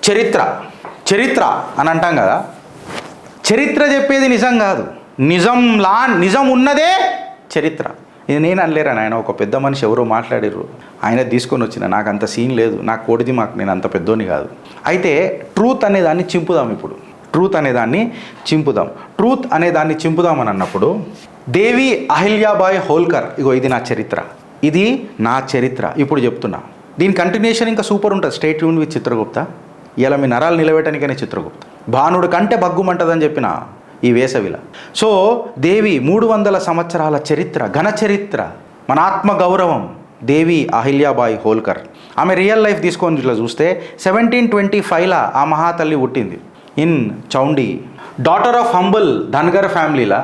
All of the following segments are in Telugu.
చరిత్ర చరిత్ర అని అంటాం కదా, చరిత్ర చెప్పేది నిజం కాదు, నిజం ఉన్నదే చరిత్ర. ఇది నేను అనలేరని, ఆయన ఒక పెద్ద మనిషి ఎవరో మాట్లాడారు, ఆయన తీసుకొని వచ్చిన, నాకు అంత సీన్ లేదు, నాకు కోడిది, మాకు నేను అంత పెద్దోని కాదు. అయితే ట్రూత్ అనేదాన్ని చింపుదాం. ఇప్పుడు ట్రూత్ అనేదాన్ని చింపుదామని అన్నప్పుడు దేవి అహిల్యాబాయి హోల్కర్, ఇగో ఇది నా చరిత్ర, ఇప్పుడు చెప్తున్నా. దీని కంటిన్యూషన్ ఇంకా సూపర్ ఉంటుంది. State Yoon with Chitragupta. ఇలా మీ నరాలు నిలబెట్టడానికనే చిత్రగుప్త. భానుడు కంటే బగ్గుమంటదని చెప్పిన ఈ వేసవిలా. సో దేవి 300 సంవత్సరాల చరిత్ర, ఘన చరిత్ర, మన ఆత్మ గౌరవం దేవి అహిల్యాబాయి హోల్కర్. ఆమె రియల్ లైఫ్ తీసుకొని ఇట్లా చూస్తే 1725లా ఆ మహాతల్లి పుట్టింది in Chaundi. Daughter of humble Dhangar ఫ్యామిలీలా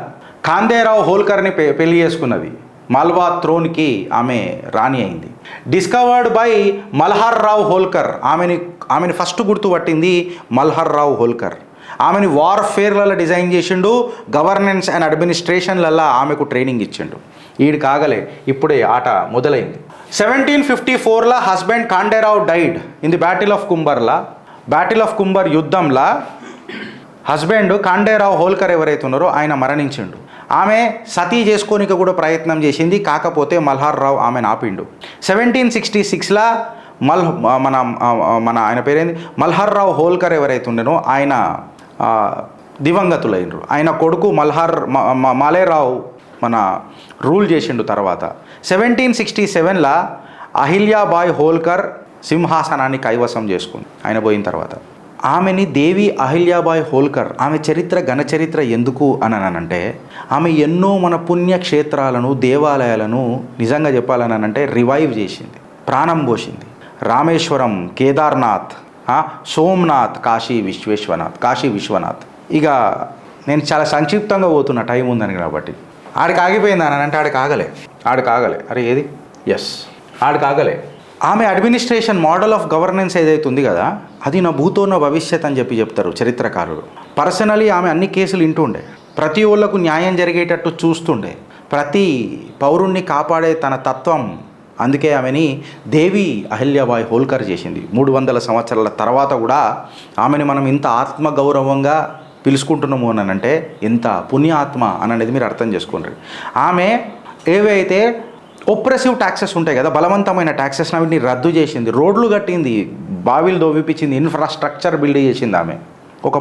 ఖాందేరావు హోల్కర్ని పెళ్లి చేసుకున్నది. మాల్వా థ్రోన్కి ఆమె రాణి అయింది. Discovered by Malhar Rao Holkar. ఆమెని ఫస్ట్ గుర్తుపట్టింది మల్హర్ రావు హోల్కర్. ఆమెని వార్ఫేర్లలో డిజైన్ చేసిండు, గవర్నెన్స్ అండ్ అడ్మినిస్ట్రేషన్లలో ఆమెకు ట్రైనింగ్ ఇచ్చిండు. ఈడు కాగలే ఇప్పుడే ఆట మొదలైంది. 1754లా husband Khanderao died in the battle of Kumbher యుద్ధంలా హస్బెండ్ ఖాండేరావు హోల్కర్ ఎవరైతే ఉన్నారో ఆయన మరణించిండు. ఆమె సతీ చేసుకోనికి కూడా ప్రయత్నం చేసింది, కాకపోతే మల్హార్ రావు ఆమెను ఆపిండు. 1766లా ఆయన పేరేంది, మల్హార్ రావు హోల్కర్ ఎవరైతే ఉండేనో ఆయన దివంగతులైనరు. ఆయన కొడుకు మాలేరావు రూల్ చేసిండు. తర్వాత 1767లా అహిల్యాబాయి హోల్కర్ సింహాసనాన్ని కైవసం చేసుకుంది ఆయన పోయిన తర్వాత. ఆమెని దేవి అహిల్యాబాయి హోల్కర్, ఆమె చరిత్ర ఘన చరిత్ర ఎందుకు అనంటే ఆమె ఎన్నో మన పుణ్యక్షేత్రాలను, దేవాలయాలను నిజంగా చెప్పాలనంటే రివైవ్ చేసింది, ప్రాణం పోసింది. రామేశ్వరం, కేదార్నాథ్, సోమనాథ్, కాశీ విశ్వనాథ్. ఇక నేను చాలా సంక్షిప్తంగా పోతున్నా టైం ఉందని కాబట్టి. ఆడికి ఆగిపోయింది అని అంటే ఆడికి ఆగలే. అరే ఏది ఆడికి ఆగలే. ఆమె అడ్మినిస్ట్రేషన్ మోడల్ ఆఫ్ గవర్నెన్స్ ఏదైతే ఉంది కదా, అది నా భూతో నా భవిష్యత్ అని చెప్తారు చరిత్రకారులు. పర్సనలీ ఆమె అన్ని కేసులు వింటుండే, ప్రతి ఒళ్ళకు న్యాయం జరిగేటట్టు చూస్తుండే, ప్రతి పౌరుణ్ణి కాపాడే తన తత్వం. అందుకే ఆమెని దేవి అహిల్యాబాయి హోల్కర్ చేసింది. 300 సంవత్సరాల తర్వాత కూడా ఆమెని మనం ఇంత ఆత్మగౌరవంగా పిలుచుకుంటున్నాము అని అంటే ఎంత పుణ్యాత్మ అనేది మీరు అర్థం చేసుకోండి. ఆమె ఏవైతే ఒప్రెసివ్ ట్యాక్సెస్ ఉంటాయి కదా, బలవంతమైన ట్యాక్సెస్, వీటిని రద్దు చేసింది, రోడ్లు కట్టింది, బావిలు దోవిపించింది, ఇన్ఫ్రాస్ట్రక్చర్ బిల్డ్ చేసింది ఆమె. ఒక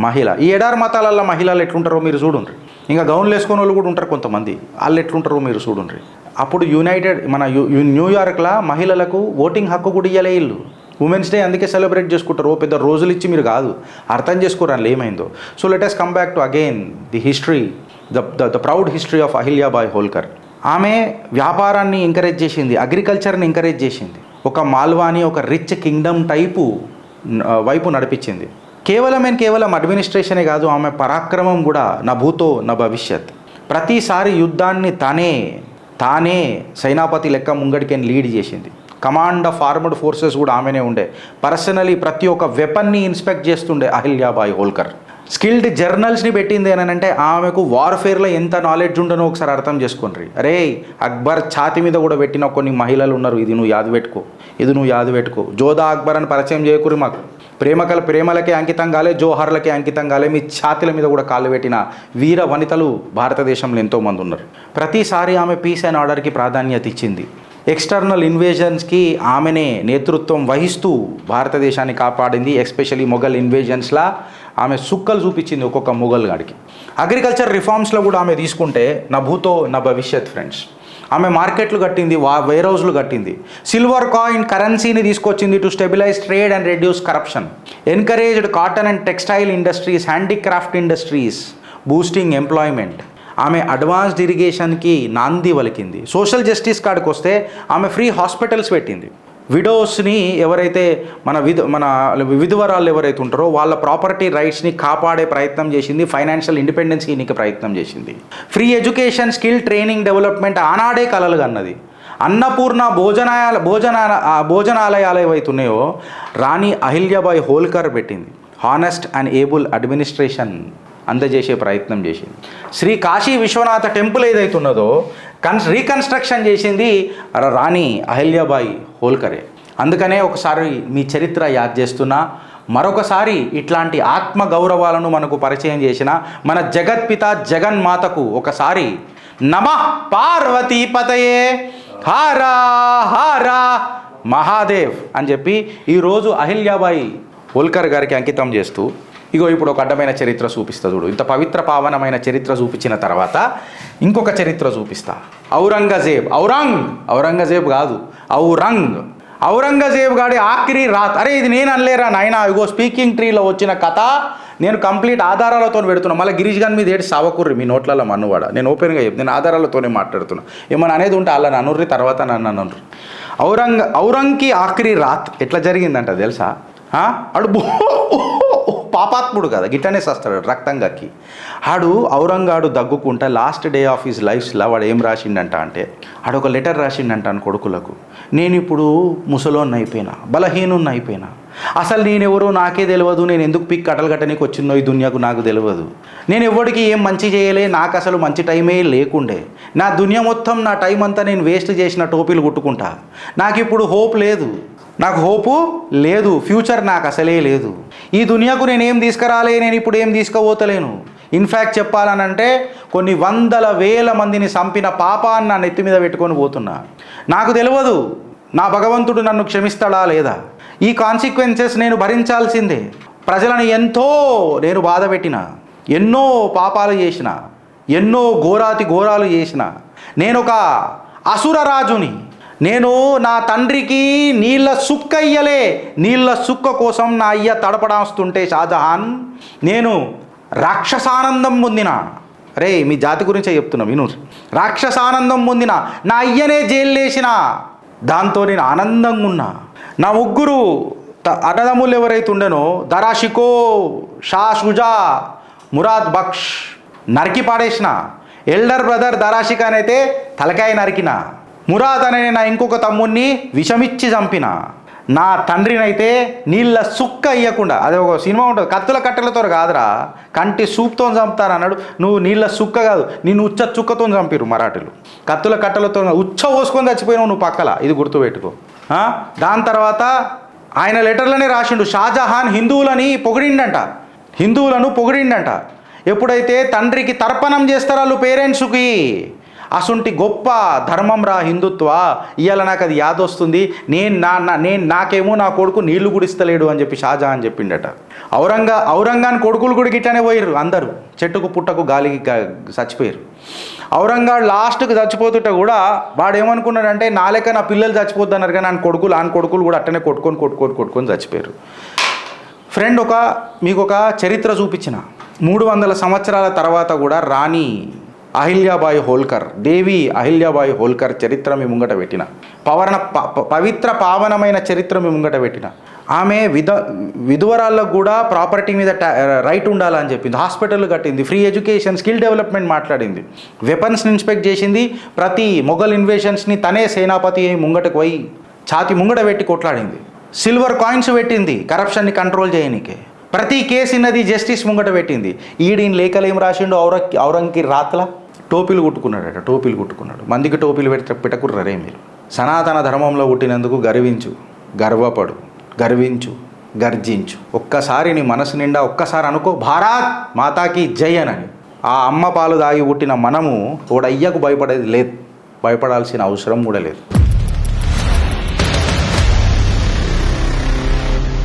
మహిళ. ఈ ఎడారి మతాలల్లో మహిళలు ఎట్లుంటారో మీరు చూడండి. ఇంకా గౌన్లు వేసుకునే వాళ్ళు కూడా ఉంటారు కొంతమంది, వాళ్ళు ఎట్లుంటారో మీరు చూడండి. అప్పుడు న్యూయార్క్లో మహిళలకు ఓటింగ్ హక్కు కూడా ఇయ్యలే ఇల్లు. ఉమెన్స్ డే అందుకే సెలబ్రేట్ చేసుకుంటారు. పెద్ద రోజులు ఇచ్చి మీరు కాదు, అర్థం చేసుకోరు అందులో ఏమైందో. So let us come back to again the history, the proud history of Ahilyabai Holkar. ఆమె వ్యాపారాన్ని ఎంకరేజ్ చేసింది, అగ్రికల్చర్ని ఎంకరేజ్ చేసింది, ఒక మాల్వాని, ఒక రిచ్ కింగ్డమ్ టైపు వైపు నడిపించింది. కేవలం అడ్మినిస్ట్రేషనే కాదు, ఆమె పరాక్రమం కూడా నా భూతో నా భవిష్యత్. ప్రతిసారి యుద్ధాన్ని తానే సేనాపతి లెక్క ముంగడికి లీడ్ చేసింది. కమాండ్ ఆఫ్ ఆర్మడ్ ఫోర్సెస్ కూడా ఆమెనే ఉండే. పర్సనలీ ప్రతి ఒక్క వెపన్ని ఇన్స్పెక్ట్ చేస్తుండే అహిల్యాబాయి హోల్కర్. స్కిల్డ్ జర్నల్స్ని పెట్టింది అని అంటే ఆమెకు వార్ఫేర్లో ఎంత నాలెడ్జ్ ఉండనో ఒకసారి అర్థం చేసుకోండి. అరే అక్బర్ ఛాతి మీద కూడా పెట్టిన కొన్ని మహిళలు ఉన్నారు, ఇది నువ్వు యాదు పెట్టుకో. జోధా అక్బర్ అని పరిచయం చేయకూరి మాకు. ప్రేమలకే అంకితం కాలే, జోహార్లకే అంకితం కాలే, మీ ఛాతీల మీద కూడా కాళ్ళు పెట్టిన వీర వనితలు భారతదేశంలో ఎంతోమంది ఉన్నారు. ప్రతిసారి ఆమె పీస్ అండ్ ఆర్డర్కి ప్రాధాన్యత ఇచ్చింది. ఎక్స్టర్నల్ ఇన్వేజన్స్కి ఆమెనే నేతృత్వం వహిస్తూ భారతదేశాన్ని కాపాడింది. ఎస్పెషలీ మొఘల్ ఇన్వేజన్స్లా ఆమె సుక్కలు చూపించింది ఒక్కొక్క మొఘల్ గాడికి. అగ్రికల్చర్ రిఫార్మ్స్లో కూడా ఆమె తీసుకుంటే నా భూతో నా భవిష్యత్ ఫ్రెండ్స్. ఆమె మార్కెట్లు కట్టింది, వేర్ హౌస్లు కట్టింది, సిల్వర్ కాయిన్ కరెన్సీని తీసుకొచ్చింది to stabilise trade and reduce corruption, encouraged cotton and textile industries, handicraft industries, boosting employment. ఆమె అడ్వాన్స్డ్ ఇరిగేషన్కి నాంది వలికింది. సోషల్ జస్టిస్ కాడికి వస్తే ఆమె ఫ్రీ హాస్పిటల్స్ పెట్టింది. విడోస్ని ఎవరైతే మన విధవరాళ్ళు ఎవరైతే ఉంటారో వాళ్ళ ప్రాపర్టీ రైట్స్ని కాపాడే ప్రయత్నం చేసింది. ఫైనాన్షియల్ ఇండిపెండెన్స్ ఇనికి ప్రయత్నం చేసింది. Free education, skill training development ఆనాడే కలలుగా అన్నది. అన్నపూర్ణ భోజనాలయాలు ఏవైతే ఉన్నాయో రాణి అహిల్యాబాయి హోల్కర్ పెట్టింది. హానెస్ట్ అండ్ ఏబుల్ అడ్మినిస్ట్రేషన్ అందజేసే ప్రయత్నం చేసింది. శ్రీ కాశీ విశ్వనాథ టెంపుల్ ఏదైతే ఉన్నదో రీకన్స్ట్రక్షన్ చేసింది రాణి అహిల్యాబాయి హోల్కరే. అందుకనే ఒకసారి మీ చరిత్ర యాద్ చేస్తున్నా. మరొకసారి ఇట్లాంటి ఆత్మ గౌరవాలను మనకు పరిచయం చేసిన మన జగత్పిత జగన్మాతకు ఒకసారి నమః పార్వతీపతయే హర హర మహాదేవ్ అని చెప్పి ఈరోజు అహిల్యాబాయి హోల్కర్ గారికి అంకితం చేస్తూ ఇగో ఇప్పుడు ఒక అడ్డమైన చరిత్ర చూపిస్తా చూడు. ఇంత పవిత్ర పావనమైన చరిత్ర చూపించిన తర్వాత ఇంకొక చరిత్ర చూపిస్తా. ఔరంగజేబ్ కాదు, ఔరంగజేబ్ గాడి ఆఖరి రాత్. అరే ఇది నేను అనలేరా నాయన, ఇగో స్పీకింగ్ ట్రీలో వచ్చిన కథ నేను కంప్లీట్ ఆధారాలతో పెడుతున్నా. మళ్ళీ గిరీష్ గారి మీద ఏడు సావకుర్రి మీ నోట్లలో మన్నువాడ. నేను ఓపెన్గా చెప్పి నేను ఆధారాలతోనే మాట్లాడుతున్నా. ఏమన్నా అనేది ఉంటే అలా నన్నుర్రి తర్వాత నన్ను అనర్రి. ఔరంకి ఆఖరి రాత్ ఎట్లా జరిగిందంట తెలుసా? ఆడు పాపాత్ముడు కదా, గిట్టనే సస్తాడు రక్తం గక్కి. ఔరంగాడు దగ్గుకుంటా లాస్ట్ డే ఆఫ్ హిస్ లైఫ్స్లో వాడు ఏం రాసిండంట అంటే ఒక లెటర్ రాసిండంట అని కొడుకులకు. నేను ఇప్పుడు ముసలోన్ని అయిపోయినా, బలహీనున్ని అయిపోయినా, అసలు నేనెవరో నాకే తెలియదు, నేను ఎందుకు కట్టలు కట్టనికి వచ్చినో ఈ దునియాకు నాకు తెలియదు, నేను ఎవరికి ఏం మంచి చేయలే, నాకు అసలు మంచి టైమే లేకుండే, నా దునియా మొత్తం నా టైం అంతా నేను వేస్ట్ చేసిన టోపీలు కుట్టుకుంటా, నాకు ఇప్పుడు హోప్ లేదు, నాకు హోపు లేదు, ఫ్యూచర్ నాకు అసలే లేదు, ఈ దునియాకు నేను ఏం తీసుకురాలే, నేను ఇప్పుడు ఏం తీసుకుపోతలేను. ఇన్ఫ్యాక్ట్ చెప్పాలనంటే కొన్ని వందల వేల మందిని చంపిన పాపాన్ని నా నెత్తి మీద పెట్టుకొని పోతున్నా. నాకు తెలియదు నా భగవంతుడు నన్ను క్షమిస్తాడా లేదా, ఈ కాన్సిక్వెన్సెస్ నేను భరించాల్సిందే. ప్రజలను ఎంతో నేను బాధ పెట్టిన, ఎన్నో పాపాలు చేసిన, ఎన్నో ఘోరాలు చేసిన, నేను ఒక అసుర రాజుని. నేను నా తండ్రికి నీళ్ళ సుక్క ఇయ్యలే, నీళ్ళ సుక్క కోసం నా అయ్య తడపడాస్తుంటే షాజహాన్ నేను రాక్షసానందం పొందిన. రే మీ జాతి గురించే చెప్తున్నా విను. రాక్షసానందం పొందిన, నా అయ్యనే జైలు వేసిన, దాంతో నేను ఆనందంగా ఉన్నా. నా ముగ్గురు అన్నదమ్ములు ఎవరైతే ఉండేనో దరాషికో, షా షుజా, మురాద్ బక్ష్ నరికి పాడేసిన. ఎల్డర్ బ్రదర్ దరాషికానైతే తలకాయ నరికిన. మురాద్ అనే నా ఇంకొక తమ్ముడిని విషమిచ్చి చంపిన. నా తండ్రినైతే నీళ్ళ సుక్క ఇయ్యకుండా, అదే ఒక సినిమా ఉంటుంది, కత్తుల కట్టెలతో కాదురా కంటి సూప్తో చంపుతారు అన్నాడు. నువ్వు నీళ్ళ సుక్క కాదు, నిన్ను ఉచ్చ చుక్కతో చంపిరు మరాఠీలు. కత్తుల కట్టెలతో ఉచ్చ పోసుకొని చచ్చిపోయినావు నువ్వు పక్కల, ఇది గుర్తుపెట్టుకో. దాని తర్వాత ఆయన లెటర్లనే రాసిండు, షాజహాన్ హిందువులను పొగిడిండంట. ఎప్పుడైతే తండ్రికి తర్పణం చేస్తారో వాళ్ళు పేరెంట్స్కి, అసుంటి గొప్ప ధర్మం రా హిందుత్వ. ఇవాళ నాకు అది యాదొస్తుంది, నాకేమో నా కొడుకు నీళ్లు గుడిస్తలేడు అని చెప్పి షాజహాన్ చెప్పిండట. ఔరంగాన్ కొడుకులు కూడా గిట్లనే పోయారు, అందరూ చెట్టుకు పుట్టకు గాలికి చచ్చిపోయారు. ఔరంగాడు లాస్ట్కి చచ్చిపోతుంటే కూడా వాడు ఏమనుకున్నాడంటే నా లెక్క నా పిల్లలు చచ్చిపోద్ది అన్నారు, కానీ ఆయన కొడుకులు కూడా అట్టనే కొట్టుకొని చచ్చిపోయారు. ఫ్రెండ్ మీకు ఒక చరిత్ర చూపించిన. 300 సంవత్సరాల తర్వాత కూడా రాణి అహిల్యాబాయి హోల్కర్, దేవి అహిల్యాబాయి హోల్కర్ చరిత్ర మీ ముంగట పెట్టిన, పవిత్ర పావనమైన చరిత్ర మీ ముంగట పెట్టిన. ఆమె విధవరాళ్ళకు కూడా ప్రాపర్టీ మీద రైట్ ఉండాలని చెప్పింది, హాస్పిటల్ కట్టింది, ఫ్రీ ఎడ్యుకేషన్, స్కిల్ డెవలప్మెంట్ మాట్లాడింది, వెపన్స్ని ఇన్స్పెక్ట్ చేసింది, ప్రతి మొఘల్ ఇన్వేషన్స్ని తనే సేనాపతి ముంగటకు పోయి ఛాతి ముంగట పెట్టి కొట్లాడింది, సిల్వర్ కాయిన్స్ పెట్టింది కరప్షన్ని కంట్రోల్ చేయనీకే, ప్రతి కేసు ఇన్నది జస్టిస్ ముంగట పెట్టింది. ఈయన లేఖలు ఏం రాసిండు ఔరంకి రాత్ల టోపీలు కుట్టుకున్నాడు. మందికి టోపీలు పెట్టకుర్రరే మీరు. సనాతన ధర్మంలో పుట్టినందుకు గర్వపడు, గర్జించు. ఒక్కసారి నీ మనసు నిండా ఒక్కసారి అనుకో, భారత్ మాతాకి జై అని. ఆ అమ్మ పాలు దాగి పుట్టిన మనము తోడయ్యకు భయపడేది లేదు, భయపడాల్సిన అవసరం కూడా లేదు.